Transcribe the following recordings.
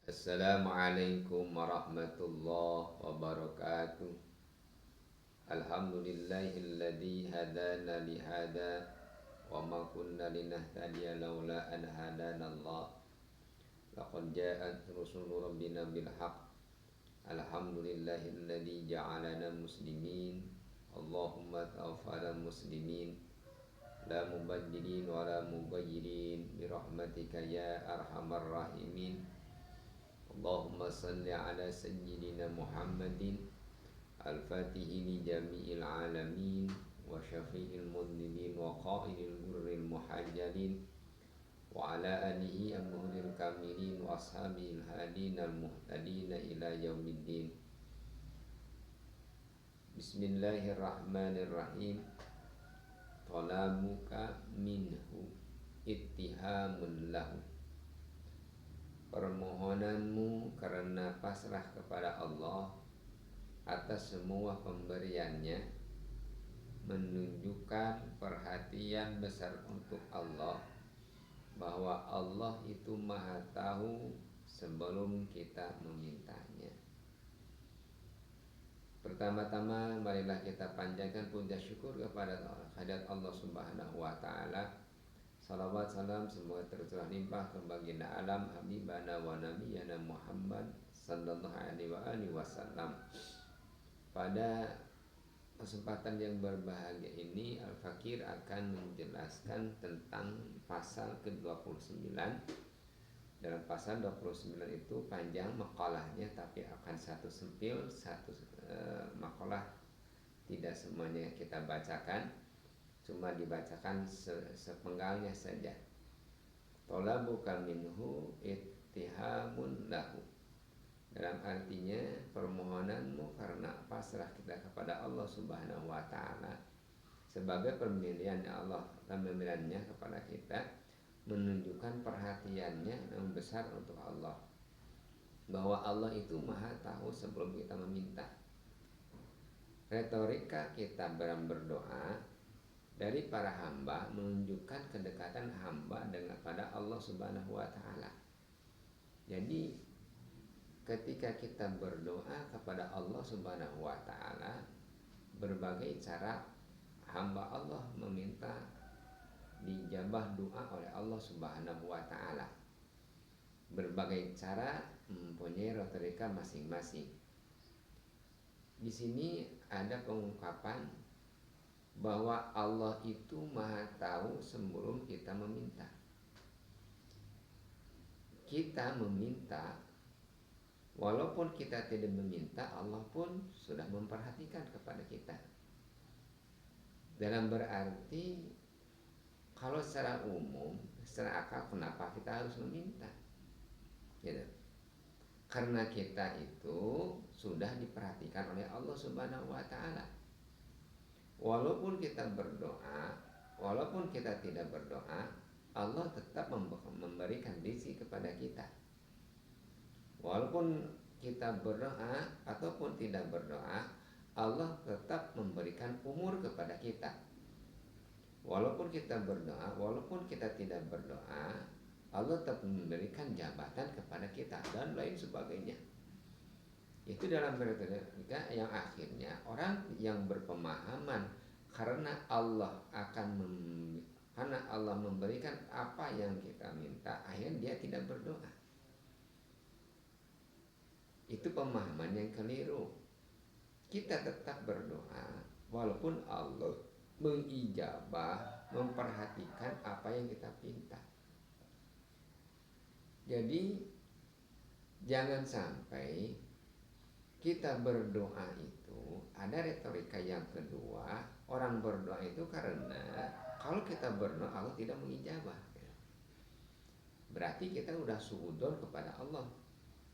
Assalamualaikum warahmatullahi wabarakatuh. Alhamdulillahilladzi hadana lihada wa ma kunna linahtadiya laula an hadanallah. Laqad ja'at rusulu rabbina bil haqq. Alhamdulillahilladzi ja'alana muslimin. Allahumma tawaffana muslimin. La mubaddilin wa la mughayyirin bi rahmatika ya arhamar rahimin. Allahumma salli ala sayyidina Muhammadin al-fatihi li jami'il alamin wa syafi'il mudnibin wa qaidil gurril muhajjalin wa ala alihi amhuril kamilin wa ashabil hadin al-muhtadin ila yaumiddin. Bismillahirrahmanirrahim. Talabuka minhu ittihamun lahu. Permohonanmu karena pasrah kepada Allah atas semua pemberiannya menunjukkan perhatian besar untuk Allah, bahwa Allah itu maha tahu sebelum kita memintanya. Pertama-tama marilah kita panjatkan puja syukur kepada hadirat Allah Subhanahu wa taala. Salawat salam semoga tercurah limpah ke baginda alam habibana wa nabiyana Muhammad sallallahu alaihi wasallam. Pada kesempatan yang berbahagia ini Al-Fakir akan menjelaskan tentang pasal ke-29. Dalam pasal 29 itu panjang makalahnya, tapi akan satu sempil, satu makalah, tidak semuanya kita bacakan, cuma dibacakan sepenggalnya saja. Talabuka minhu ittihamun lahu. Dalam artinya permohonanmu karena pasrah kita kepada Allah Subhanahu wa taala sebagai pemilihan Allah dan pemilihannya kepada kita, menunjukkan perhatiannya yang besar untuk Allah, bahwa Allah itu maha tahu sebelum kita meminta. Retorika kita dalam berdoa dari para hamba menunjukkan kedekatan hamba dengan pada Allah Subhanahu wa taala. Jadi ketika kita berdoa kepada Allah Subhanahu wa taala, berbagai cara hamba Allah meminta dijabah doa oleh Allah Subhanahu wa taala. Berbagai cara mempunyai retorika masing-masing. Di sini ada pengungkapan bahwa Allah itu maha tahu sebelum kita meminta. Kita meminta, walaupun kita tidak meminta, Allah pun sudah memperhatikan kepada kita. Dalam berarti, kalau secara umum, secara akal, kenapa kita harus meminta? Gitu. Karena kita itu sudah diperhatikan oleh Allah Subhanahu wa taala. Walaupun kita berdoa, walaupun kita tidak berdoa, Allah tetap memberikan rezeki kepada kita. Walaupun kita berdoa ataupun tidak berdoa, Allah tetap memberikan umur kepada kita. Walaupun kita berdoa, walaupun kita tidak berdoa, Allah tetap memberikan jabatan kepada kita dan lain sebagainya. Itu dalam retorika yang akhirnya orang yang berpemahaman karena Allah karena Allah memberikan apa yang kita minta, akhirnya dia tidak berdoa. Itu pemahaman yang keliru. Kita tetap berdoa walaupun Allah mengijabah, memperhatikan apa yang kita minta. Jadi jangan sampai kita berdoa itu ada retorika yang kedua. Orang berdoa itu karena kalau kita berdoa Allah tidak mengijabah, berarti kita udah suudzon kepada Allah.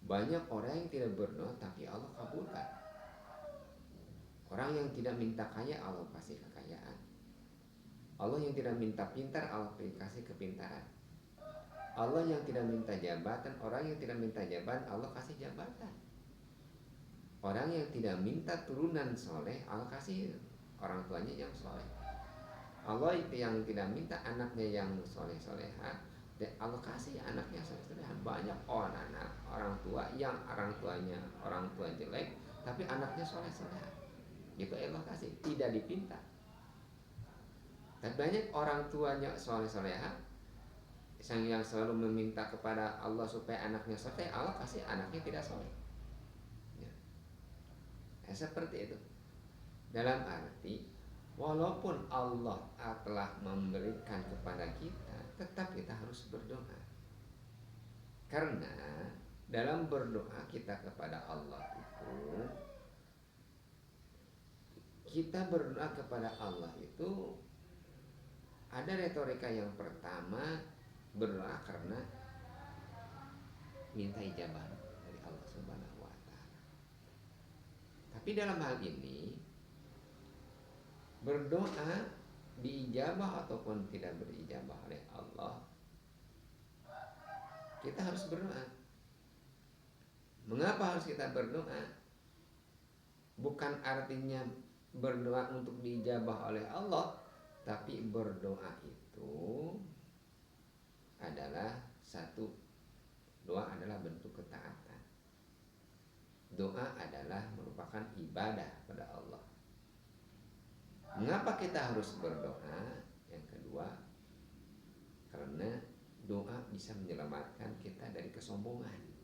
Banyak orang yang tidak berdoa tapi Allah kabulkan. Orang yang tidak minta kaya, Allah kasih kekayaan. Allah yang tidak minta pintar, Allah kasih kepintaran. Allah yang tidak minta jabatan, orang yang tidak minta jabatan, Allah kasih jabatan. Orang yang tidak minta turunan soleh, Allah kasih orang tuanya yang soleh. Allah itu yang tidak minta anaknya yang soleh-soleha, Allah kasih anaknya soleh-soleha. Banyak orang tua yang orang tua jelek tapi anaknya soleh-soleh. Itu Allah kasih, tidak dipinta. Dan banyak orang tuanya soleh-soleha yang selalu meminta kepada Allah supaya anaknya soleh, Allah kasih anaknya tidak soleh. Ya. Seperti itu. Dalam arti walaupun Allah telah memberikan kepada kita, tetap kita harus berdoa. Karena dalam berdoa kita kepada Allah itu, kita berdoa kepada Allah itu ada retorika yang pertama, berdoa karena minta ijabah dari Allah Subhanahu wa taala. Tapi dalam hal ini berdoa diijabah ataupun tidak berijabah oleh Allah, kita harus berdoa. Mengapa harus kita berdoa? Bukan artinya berdoa untuk diijabah oleh Allah, tapi berdoa itu adalah satu, doa adalah bentuk ketaatan. Doa adalah merupakan ibadah pada Allah. Mengapa kita harus berdoa? Yang kedua, karena doa bisa menyelamatkan kita dari kesombongan.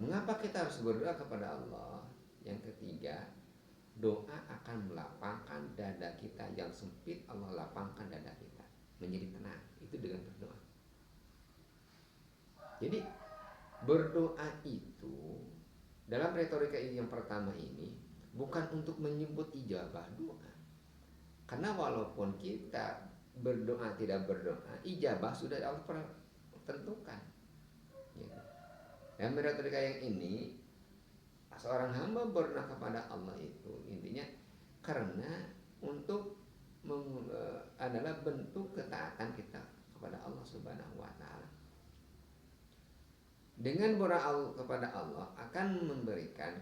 Mengapa kita harus berdoa kepada Allah? Yang ketiga, doa akan melapangkan dada kita yang sempit. Allah lapangkan dada kita menjadi tenang. Itu dengan berdoa. Jadi berdoa itu dalam retorika yang pertama ini bukan untuk menyebut ijabah doa. Karena walaupun kita berdoa tidak berdoa, ijabah sudah Allah pernah tentukan. Dalam retorika yang ini, seorang hamba berdoa kepada Allah itu intinya karena untuk adalah bentuk ketaatan kita kepada Allah Subhanahu wa taala. Dengan berdoa kepada Allah akan memberikan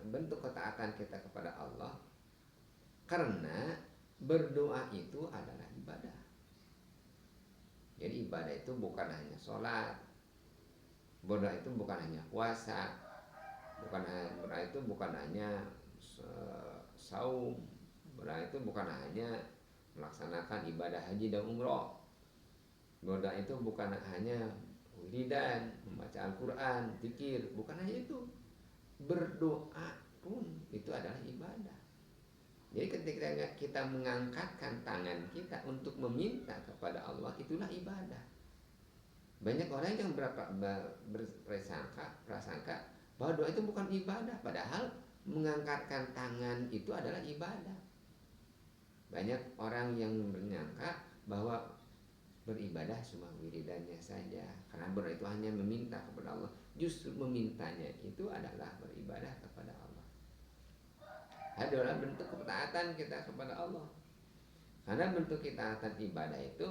bentuk ketaatan kita kepada Allah, karena berdoa itu adalah ibadah. Jadi ibadah itu bukan hanya sholat, berdoa itu bukan hanya puasa, berdoa itu bukan hanya saum, berdoa itu bukan hanya melaksanakan ibadah haji dan umroh. Berdoa itu bukan hanya wiridan, membaca Al-Quran, zikir, bukan hanya itu. Berdoa pun itu adalah ibadah. Jadi ketika kita mengangkatkan tangan kita untuk meminta kepada Allah, itulah ibadah. Banyak orang yang berprasangka bahwa doa itu bukan ibadah, padahal mengangkatkan tangan itu adalah ibadah. Banyak orang yang menyangka bahwa beribadah cuma wiridannya saja, karena berdoa itu hanya meminta kepada Allah. Justru memintanya itu adalah beribadah kepada Allah, adalah bentuk ketaatan kita kepada Allah. Karena bentuk ketaatan ibadah itu,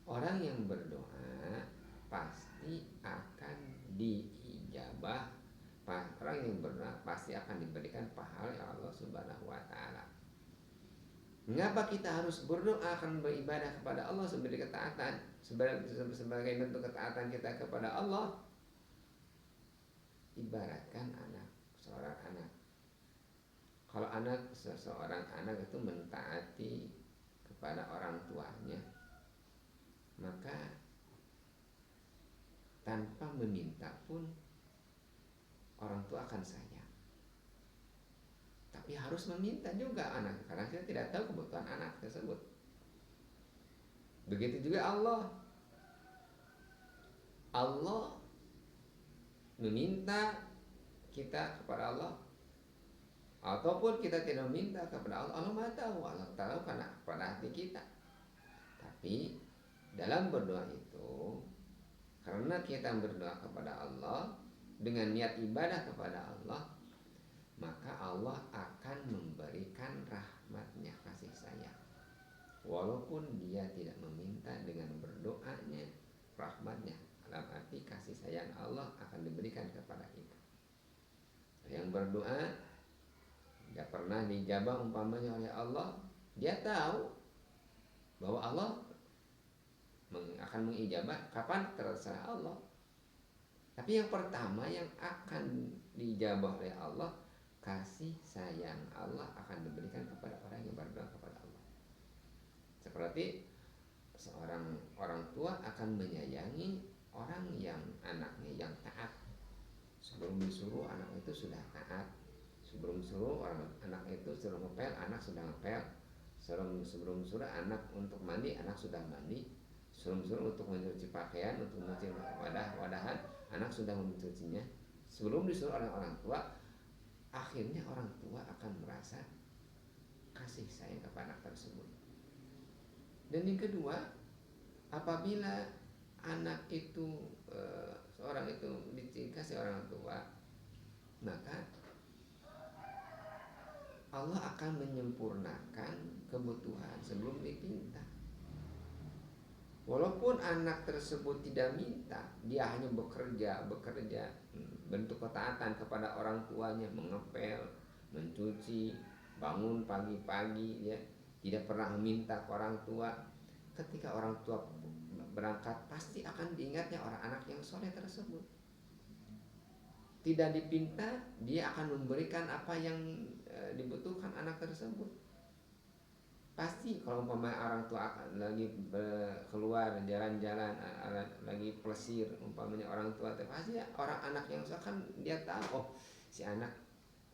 orang yang berdoa pasti akan diijabah. Orang yang berdoa pasti akan diberikan pahala oleh Allah Subhanahu wa taala. Mengapa kita harus berdoa akan beribadah kepada Allah sebagai ketaatan, sebagai bentuk ketaatan kita kepada Allah? Ibaratkan seorang anak. Kalau seseorang anak itu mentaati kepada orang tuanya, maka tanpa meminta pun orang tua akan sayang. Tapi harus meminta juga anak, karena kita tidak tahu kebutuhan anak tersebut. Begitu juga Allah. Allah meminta kita kepada Allah, ataupun kita tidak meminta kepada Allah. Allah Maha tahu, Allah tahu karena pada hati kita. Tapi dalam berdoa itu, karena kita berdoa kepada Allah dengan niat ibadah kepada Allah, maka Allah akan memberikan rahmatnya, kasih sayang. Walaupun dia tidak meminta, dengan berdoanya rahmatnya, dalam arti kasih sayang Allah akan diberikan kepada kita. Yang berdoa tidak pernah dijabah umpamanya oleh Allah, dia tahu bahwa Allah akan mengijabah kapan, terserah Allah. Tapi yang pertama yang akan dijabah oleh Allah, kasih sayang Allah akan diberikan kepada orang yang berdoa kepada Allah. Seperti seorang orang tua akan menyayangi orang yang anaknya yang taat. Sebelum disuruh anak itu sudah taat. Sebelum suruh orang anak itu suruh ngepel, anak sudah ngepel. Sebelum suruh anak untuk mandi, anak sudah mandi. Sebelum suruh untuk mencuci pakaian, untuk mencuci wadahan, anak sudah mencucinya. Sebelum disuruh orang tua, akhirnya orang tua akan merasa kasih sayang kepada anak tersebut. Dan yang kedua, apabila anak itu seorang itu dikasih orang tua, maka Allah akan menyempurnakan kebutuhan sebelum dipinta. Walaupun anak tersebut tidak minta, dia hanya bekerja, bentuk ketaatan kepada orang tuanya, mengepel, mencuci, bangun pagi-pagi, ya, tidak pernah meminta ke orang tua. Ketika orang tua berangkat, pasti akan diingatnya orang anak yang soleh tersebut. Tidak dipinta, dia akan memberikan apa yang dibutuhkan anak tersebut. Pasti kalau umpamanya orang tua lagi keluar jalan-jalan, lagi plesir, umpamanya orang tua, pasti orang anak yang soleh kan dia tahu, oh si anak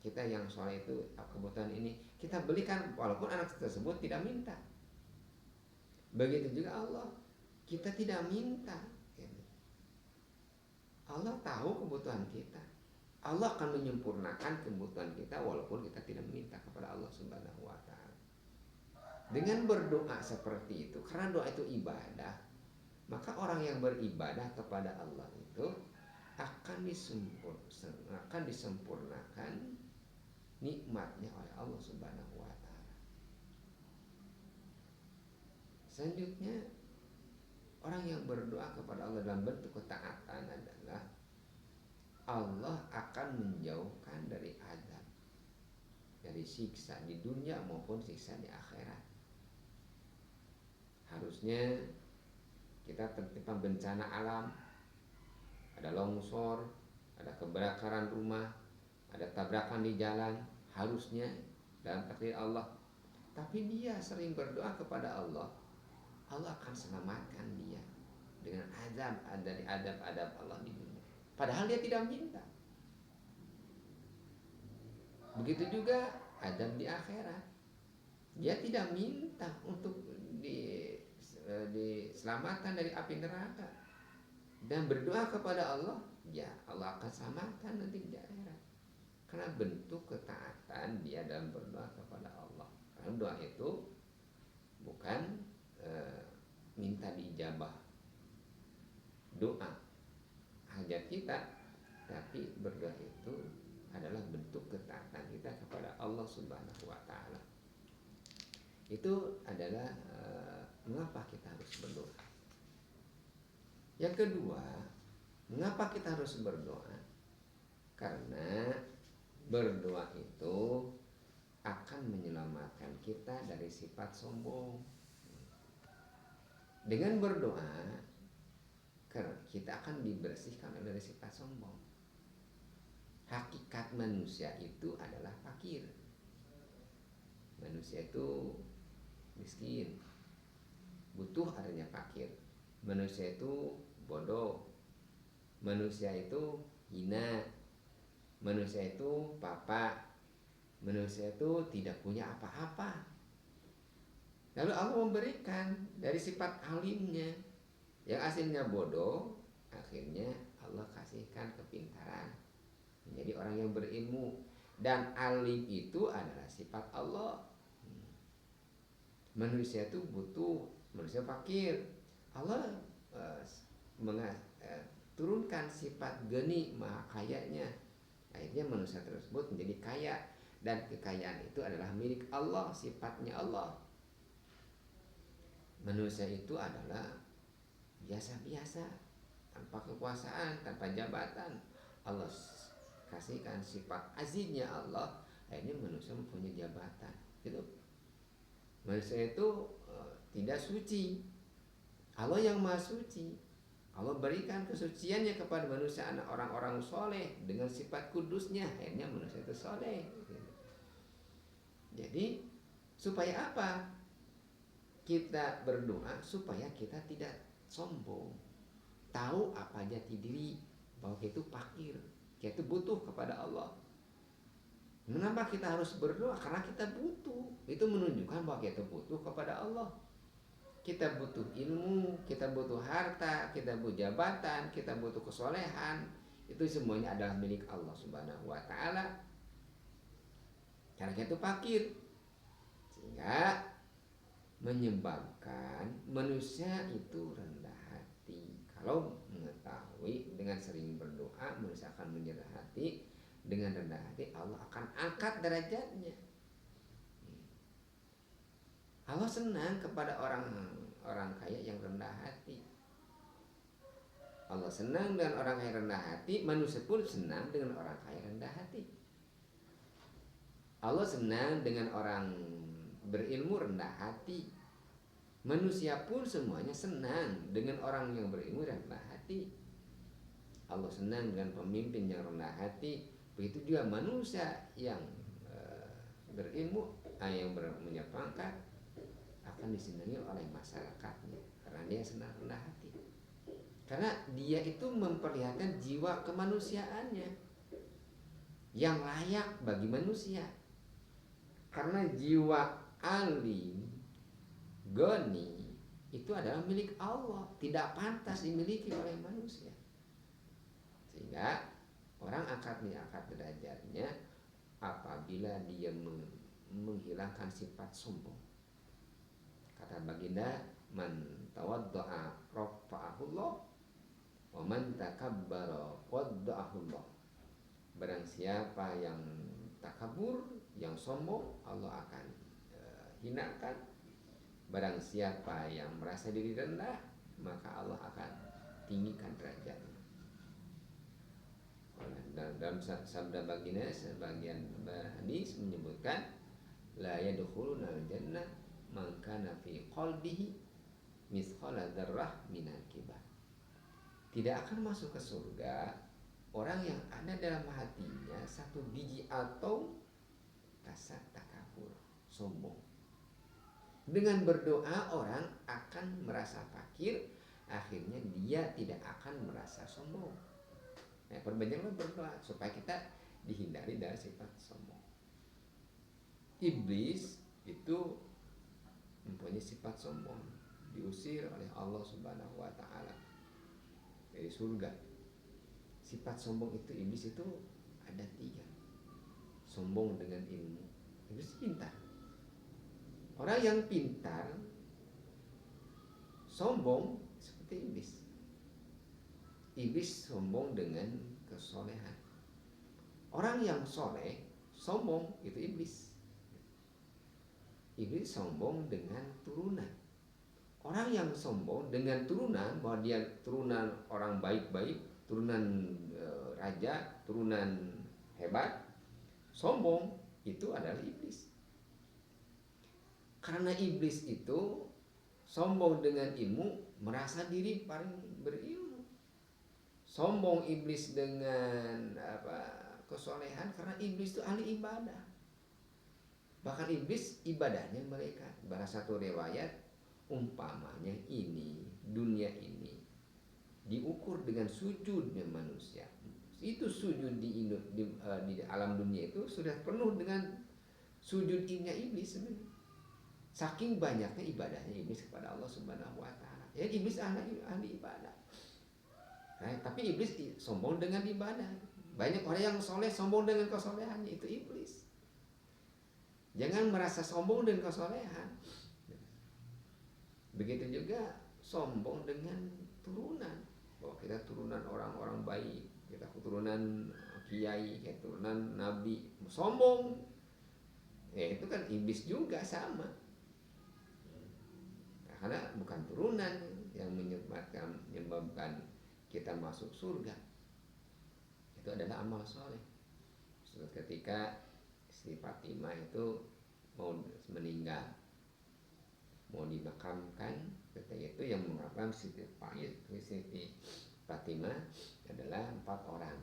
kita yang soleh itu kebutuhan ini kita belikan, walaupun anak tersebut tidak minta. Begitu juga Allah, kita tidak minta, Allah tahu kebutuhan kita. Allah akan menyempurnakan kebutuhan kita walaupun kita tidak meminta kepada Allah Subhanahu wa Ta'ala. Dengan berdoa seperti itu, karena doa itu ibadah, maka orang yang beribadah kepada Allah itu akan disempurnakan nikmatnya oleh Allah Subhanahu wa Ta'ala. Selanjutnya, orang yang berdoa kepada Allah dalam bentuk ketaatan adalah Allah akan menjauhkan dari azab, dari siksa di dunia maupun siksa di akhirat. Harusnya kita tertimpa bencana alam, ada longsor, ada kebakaran rumah, ada tabrakan di jalan, harusnya dalam takdir Allah. Tapi dia sering berdoa kepada Allah, Allah akan selamatkan dia dengan azab dari adab Allah di dunia. Padahal dia tidak minta. Begitu juga azab di akhirat. Dia tidak minta untuk diselamatkan dari api neraka, dan berdoa kepada Allah, ya Allah akan selamatkan nanti di akhirat. Karena bentuk ketaatan dia dalam berdoa kepada Allah. Karena doa itu bukan minta diijabah doa hajat kita, tapi berdoa itu adalah bentuk ketaatan kita kepada Allah Subhanahu wa Ta'ala. Itu adalah mengapa kita harus berdoa. Yang kedua, mengapa kita harus berdoa? Karena berdoa itu akan menyelamatkan kita dari sifat sombong. Dengan berdoa, kita akan dibersihkan dari sifat sombong. Hakikat manusia itu adalah fakir. Manusia itu miskin, butuh adanya fakir. Manusia itu bodoh, manusia itu hina, manusia itu papa, manusia itu tidak punya apa-apa. Lalu Allah memberikan dari sifat alimnya, yang aslinya bodoh, akhirnya Allah kasihkan kepintaran, menjadi orang yang berilmu. Dan alim itu adalah sifat Allah. Manusia itu butuh, manusia fakir. Allah turunkan sifat geni, maha kayanya. Akhirnya manusia tersebut menjadi kaya, dan kekayaan itu adalah milik Allah, sifatnya Allah. Manusia itu adalah biasa-biasa, tanpa kekuasaan, tanpa jabatan. Allah kasihkan sifat aziznya Allah, akhirnya manusia mempunyai jabatan. Gitu. Manusia itu tidak suci. Allah yang maha suci. Allah berikan kesuciannya kepada manusia, anak orang-orang soleh dengan sifat kudusnya, akhirnya manusia itu soleh. Jadi supaya apa? Kita berdoa supaya kita tidak sombong, tahu apa jati diri, bahwa kita itu fakir, kita itu butuh kepada Allah. Kenapa kita harus berdoa? Karena kita butuh. Itu menunjukkan bahwa kita butuh kepada Allah. Kita butuh ilmu, kita butuh harta, kita butuh jabatan, kita butuh kesolehan. Itu semuanya adalah milik Allah Subhanahu wa ta'ala. Karena kita itu fakir, sehingga menyebabkan manusia itu rendah hati. Kalau mengetahui dengan sering berdoa manusia akan menyerah hati, dengan rendah hati Allah akan angkat derajatnya. Allah senang kepada orang kaya yang rendah hati. Allah senang dengan orang kaya rendah hati, manusia pun senang dengan orang kaya rendah hati. Allah senang dengan orang berilmu rendah hati. Manusia pun semuanya senang dengan orang yang berilmu rendah hati. Allah senang dengan pemimpin yang rendah hati. Begitu juga manusia yang berilmu, yang punya pangkat, akan disenangi oleh masyarakatnya karena dia senang rendah hati. Karena dia itu memperlihatkan jiwa kemanusiaannya yang layak bagi manusia. Karena jiwa alim, goni itu adalah milik Allah, tidak pantas dimiliki oleh manusia. Sehingga orang akan diangkat derajatnya apabila dia menghilangkan sifat sombong. Kata baginda, man tawadda'a rafa'ahullah wa man takabbara wadda'ahullah. Barang siapa yang takabur, yang sombong, Allah akan hinakan. Barang siapa yang merasa diri rendah, maka Allah akan tinggikan derajatnya. Dalam sabda baginda sebagian hadis menyebutkan, la yadkhuluna al-jannah man kana fi qalbihi mithqala dzarrah minal kibar. Tidak akan masuk ke surga orang yang ada dalam hatinya satu biji atau rasa takabur, sombong. Dengan berdoa orang akan merasa fakir, akhirnya dia tidak akan merasa sombong. Nah, perbanyaklah berdoa supaya kita dihindari dari sifat sombong. Iblis itu mempunyai sifat sombong, diusir oleh Allah Subhanahu wa ta'ala dari surga. Sifat sombong itu, iblis itu ada 3. Sombong dengan ilmu. Iblis pintar. Orang yang pintar sombong seperti iblis. Iblis sombong dengan kesolehan. Orang yang soleh sombong itu iblis. Iblis sombong dengan turunan. Orang yang sombong dengan turunan, bahwa dia turunan orang baik-baik, turunan raja, turunan hebat, sombong, itu adalah iblis. Karena iblis itu sombong dengan ilmu, merasa diri paling berilmu. Sombong iblis dengan kesolehan, karena iblis itu ahli ibadah. Bahkan iblis ibadahnya mereka. Bahasa satu riwayat, umpamanya ini, dunia ini diukur dengan sujudnya manusia. Itu sujud di alam dunia itu sudah penuh dengan sujudnya iblis sebenarnya. Saking banyaknya ibadahnya iblis kepada Allah Subhanahu wa ta'ala. Ya, iblis ahli ibadah. Nah, tapi iblis sombong dengan ibadah. Banyak orang yang soleh sombong dengan kesolehannya, itu iblis. Jangan merasa sombong dengan kesolehan. Begitu juga sombong dengan turunan. Bahwa kita turunan orang-orang baik, kita keturunan kiai, kita turunan nabi. Sombong. Ya, itu kan iblis juga sama. Karena bukan turunan yang menyebabkan kita masuk surga. Itu adalah amal soleh. Ketika Sri Fatimah itu mau meninggal, mau dimakamkan Ketika itu yang mengatakan Siti Fatimah adalah 4 orang.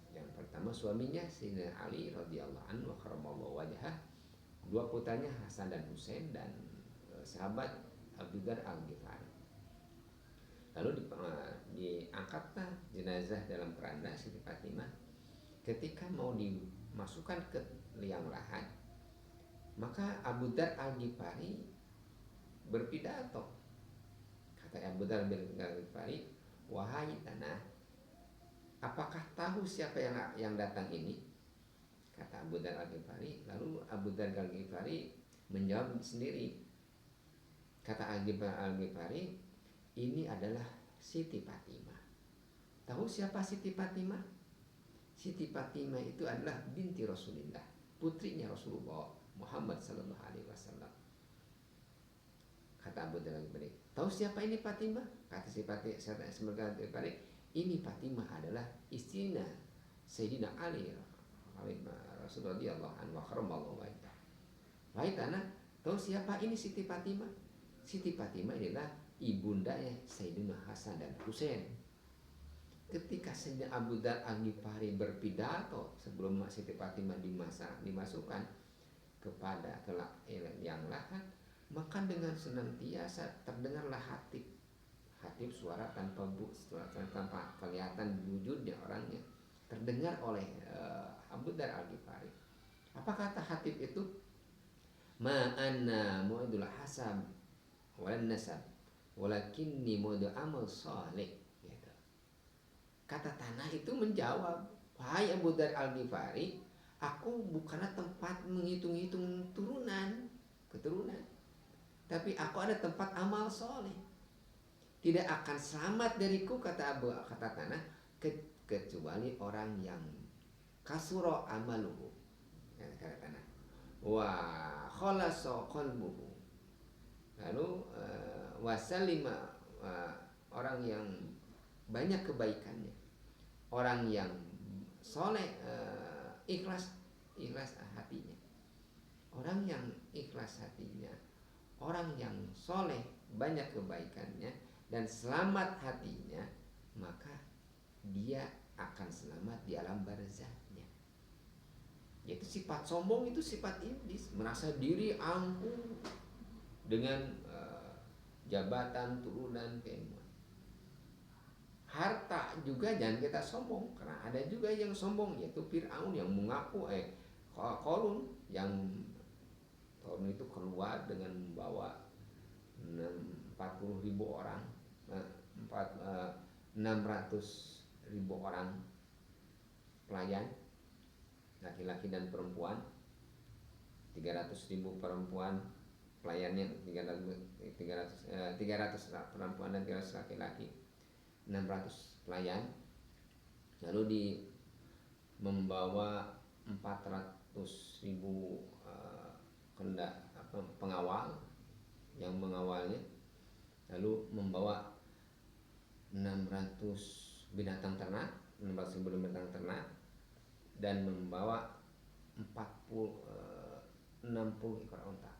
Yang pertama suaminya Sayyidina Ali radhiyallahu anhu wa karramallahu wajhah, 2 putranya Hasan dan Husain, dan sahabat Abu Dzar Al-Ghifari. Lalu diangkatlah jenazah dalam keranda Siti Fatimah. Ketika mau dimasukkan ke liang lahat, maka Abu Dzar Al-Ghifari berpidato. Kata Abu Dzar Al-Ghifari, "Wahai tanah, apakah tahu siapa yang datang ini?" Kata Abu Dzar Al-Ghifari. Lalu Abu Dzar Al-Ghifari menjawab sendiri. Kata Abu Dzar Al-Ghifari, "Ini adalah Siti Fatimah." Tahu siapa Siti Fatimah? Siti Fatimah itu adalah binti Rasulullah, putrinya Rasulullah Muhammad sallallahu alaihi wasallam. Kata Abu Dzar Al-Ghifari, "Tahu siapa ini Fatimah?" Kata si Fatimah, "Ini Fatimah adalah istrinya Sayyidina Ali Rasulullah radhiyallahu anhu wa karramallahu wajhah." Wahai tanah, tahu siapa ini Siti Fatimah? Siti Fatimah adalah ibundanya Sayyidina Hasan dan Husain. Ketika Sayyidina Abu Dzar Al-Ghifari berpidato sebelum Siti Fatimah dimasukkan kepada yang lahat, maka dengan senantiasa terdengarlah hatib suara tanpa kelihatan wujudnya orangnya, terdengar oleh Abu Dzar Al-Ghifari. Apa kata hatib itu? "Ma'anna mu'adul hasab walan nasab walakinni mu'adul amal salih." Gitu. Kata tanah itu menjawab, "Wahai Abu Dzar Al-Ghifari, aku bukanlah tempat menghitung-hitung keturunan, tapi aku ada tempat amal soleh. Tidak akan selamat dariku," kata tanah, "kecuali orang yang kasuro amaluhu," kata tanah, "wa khalasa qalbuhu." Lalu wasalima, orang yang banyak kebaikannya, orang yang soleh, ikhlas hatinya, orang yang ikhlas hatinya, orang yang soleh banyak kebaikannya dan selamat hatinya, maka dia akan selamat di alam barzahnya. Yaitu sifat sombong itu sifat iblis, merasa diri angkuh dengan jabatan, turunan, keilmuan. Harta juga jangan kita sombong, karena ada juga yang sombong, yaitu Fir'aun yang mengaku Qarun itu keluar dengan membawa 40.000 orang, 600.000 orang pelayan, laki-laki dan perempuan, 300.000 perempuan pelayannya, 300 perempuan dan 300 laki-laki, 600 pelayan. Lalu membawa 400.000 pengawal yang mengawalnya, lalu membawa 600 binatang ternak, 600.000 binatang ternak, dan membawa 60 ekor unta.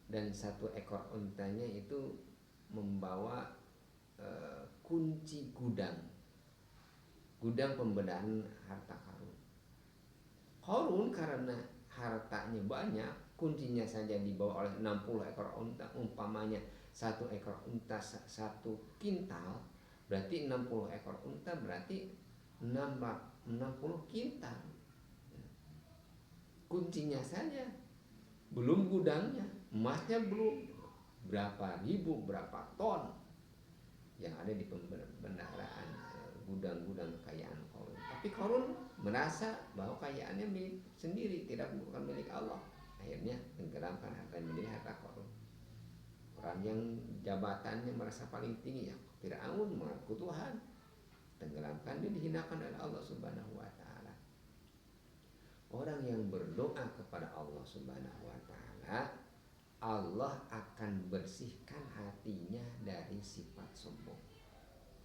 Dan satu ekor untanya itu membawa kunci gudang pembedahan harta Qarun. Qarun karena hartanya banyak, kuncinya saja dibawa oleh 60 ekor unta. Umpamanya satu ekor unta 1 kintal, berarti 60 ekor unta berarti 60 kintal. Kuncinya saja, belum gudangnya, emasnya belum, berapa ribu, berapa ton yang ada di pembendaharaan gudang-gudang kekayaan Qarun. Tapi Qarun merasa bahwa kekayaannya milik sendiri, bukan milik Allah. Akhirnya tenggelamkan harta menjadi harta Qarun. Orang yang jabatannya merasa paling tinggi, ya Fir'aun mengaku Tuhan, tenggelamkan dia, dihinakan oleh Allah Subhanahu wa taala. Orang yang berdoa kepada Allah Subhanahu wa taala, Allah akan bersihkan hatinya dari sifat sombong.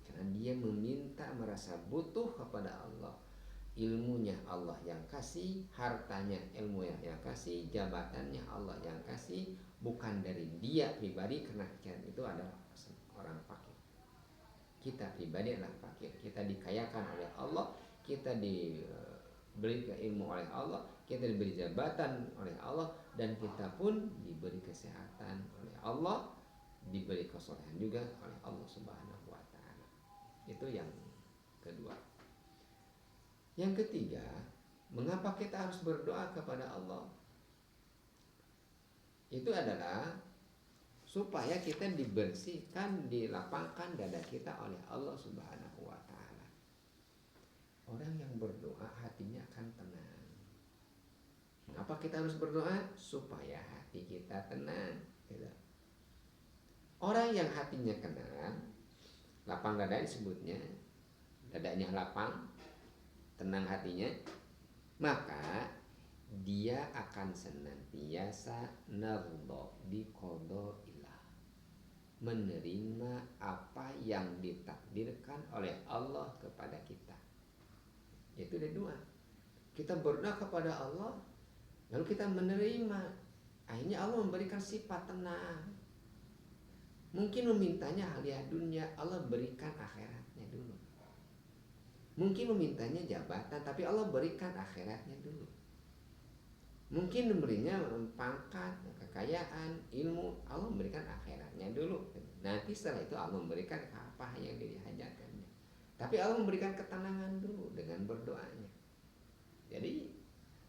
Karena dia meminta, merasa butuh kepada Allah. ilmunya Allah yang kasih, hartanya ilmu yang kasih, jabatannya Allah yang kasih, bukan dari dia pribadi, karena itu adalah orang fakir. Kita pribadi adalah fakir, kita dikayakan oleh Allah, kita diberi ilmu oleh Allah, kita diberi jabatan oleh Allah, dan kita pun diberi kesehatan oleh Allah, diberi kesolehan juga oleh Allah Subhanahu wa taala. Itu yang kedua. Yang ketiga, mengapa kita harus berdoa kepada Allah? Itu adalah supaya kita dibersihkan, dilapangkan dada kita oleh Allah Subhanahu wa taala. Orang yang berdoa hatinya akan tenang. Kenapa kita harus berdoa? Supaya hati kita tenang. Orang yang hatinya tenang, lapang dada disebutnya, dadanya lapang, tenang hatinya, maka dia akan senantiasa nardho bi qadaillah, menerima apa yang ditakdirkan oleh Allah kepada kita. Itu ada dua. Kita berdoa kepada Allah, lalu kita menerima. Akhirnya Allah memberikan sifat tenang. Mungkin memintanya hadiah dunia, Allah berikan akhiratnya dulu. Mungkin memintanya jabatan, tapi Allah berikan akhiratnya dulu. Mungkin memberinya pangkat, kekayaan, ilmu, Allah memberikan akhiratnya dulu. Nanti setelah itu Allah memberikan apa yang dihajatkannya. Tapi Allah memberikan ketenangan dulu dengan berdoanya. Jadi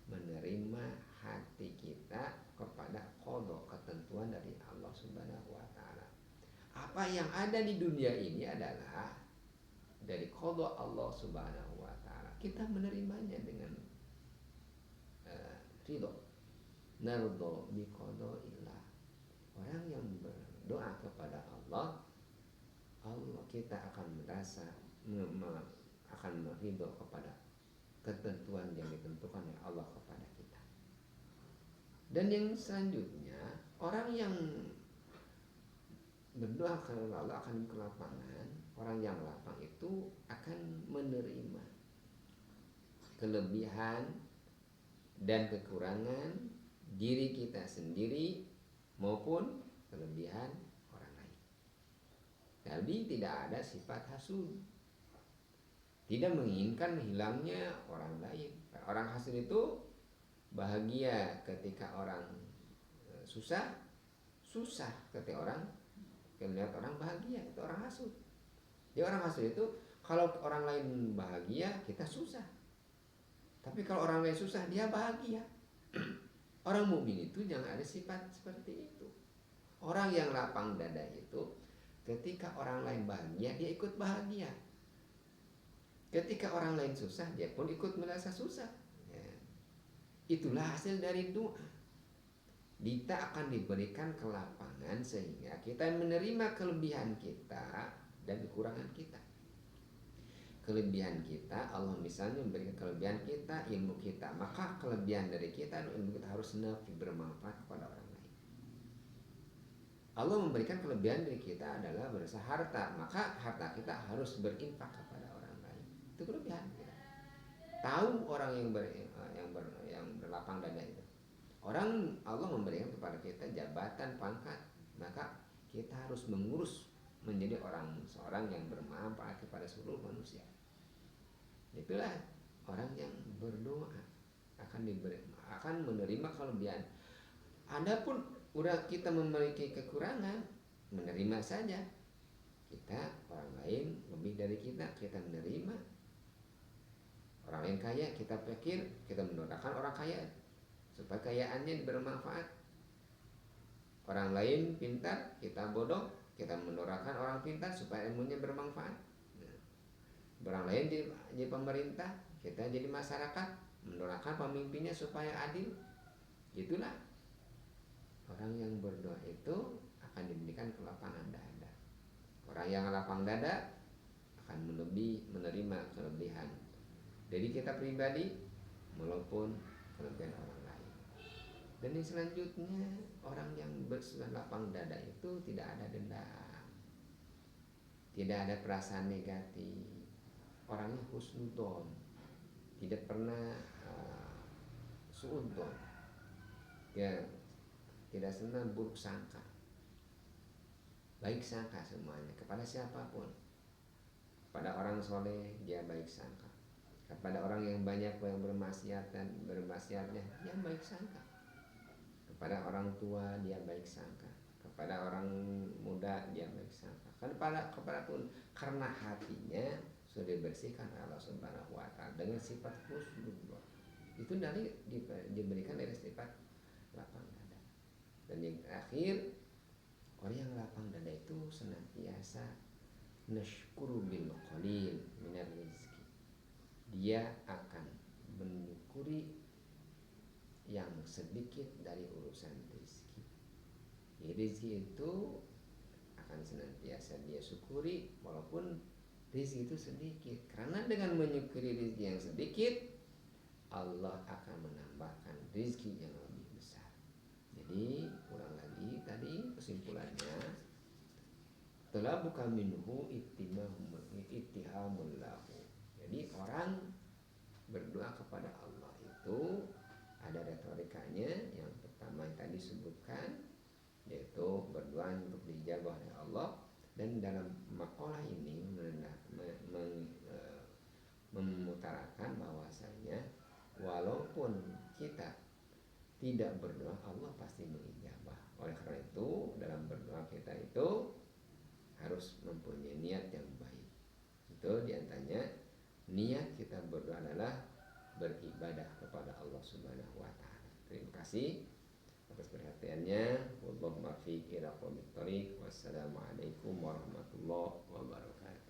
menerima hati kita kepada qada, ketentuan dari Allah Subhanahu wa taala. Apa yang ada di dunia ini adalah dari qada Allah Subhanahu wa taala. Kita menerimanya dengan ridho. Nardho bi qadaillah. Orang yang berdoa kepada Allah, Allah kita akan merasa akan ridho kepada ketentuan yang ditentukan oleh Allah kepada kita. Dan yang selanjutnya, orang yang berdoa kepada Allah akan ke lapangan. Orang yang lapang itu akan menerima kelebihan dan kekurangan diri kita sendiri maupun kelebihan orang lain. Jadi tidak ada sifat hasud, tidak menginginkan hilangnya orang lain. Orang hasud itu bahagia ketika orang susah ketika orang melihat orang bahagia. Itu orang hasud. Dia orang hasud itu kalau orang lain bahagia kita susah, tapi kalau orang lain susah dia bahagia. Orang mukmin itu jangan ada sifat seperti itu. Orang yang lapang dada itu ketika orang lain bahagia dia ikut bahagia. Ketika orang lain susah dia pun ikut merasa susah. Ya. Itulah hasil dari doa. Kita akan diberikan kelapangan sehingga kita menerima kelebihan kita dan kekurangan kita. Kelebihan kita, Allah misalnya memberikan kelebihan kita, ilmu kita, maka kelebihan dari kita, ilmu kita harus bermanfaat kepada orang lain. Allah memberikan kelebihan dari kita adalah berusaha harta, maka harta kita harus berinfak kepada orang lain. Itu kelebihan kita. Tahu orang yang berlapang dada itu. Orang Allah memberikan kepada kita jabatan, pangkat, maka kita harus mengurus menjadi seorang yang bermanfaat kepada seluruh manusia. Itulah orang yang berdoa akan menerima kelebihan. Adapun udah kita memiliki kekurangan, menerima saja. Kita orang lain lebih dari kita menerima. Orang lain kaya, kita pikir, kita mendoakan orang kaya supaya kekayaannya bermanfaat. Orang lain pintar, kita bodoh, kita mendoakan orang pintar supaya ilmunya bermanfaat. Orang lain jadi pemerintah, kita jadi masyarakat, mendoakan pemimpinnya supaya adil. Itulah orang yang berdoa itu akan diberikan kelapangan dada. Orang yang lapang dada akan menerima kelebihan dari kita pribadi maupun kelebihan orang lain. Dan yang selanjutnya, orang yang berlapang dada itu tidak ada dendam, tidak ada perasaan negatif. Orangnya husnudzon, tidak pernah suudzon, ya tidak senang buruk sangka, baik sangka semuanya kepada siapapun. Kepada orang soleh dia baik sangka, kepada orang yang banyak yang bermaksiat dan bermaksiatnya dia baik sangka, kepada orang tua dia baik sangka, kepada orang muda dia baik sangka, kepada pun, karena hatinya sudah dibersihkan Allah Subhanahu wa taala dengan sifat husnul. Itu diberikan dari sifat lapang dada. Dan yang terakhir, orang yang lapang dada itu senantiasa nashkuru bil qalil minar rizki. Dia akan menyukuri yang sedikit dari urusan rizki. Ya, rizki itu akan senantiasa dia syukuri walaupun rizki itu sedikit. Karena dengan menyukuri rizki yang sedikit, Allah akan menambahkan rizki yang lebih besar. Jadi ulang lagi tadi kesimpulannya, telah bukan minhu ittihamul lahu. Jadi orang berdoa kepada Allah itu ada retorikanya. Yang pertama yang tadi disebutkan, yaitu berdoa untuk dijabah oleh Allah. Dan dalam makalah ini memutarakan bahwasanya walaupun kita tidak berdoa, Allah pasti mengijabah. Oleh karena itu dalam berdoa kita itu harus mempunyai niat yang baik. Itu diantaranya niat kita berdoa adalah beribadah kepada Allah Subhanahu wa taala. Terima kasih atas perhatiannya. Wallahu muwaffiq ila aqwamit thoriq. Wassalamualaikum warahmatullahi wabarakatuh.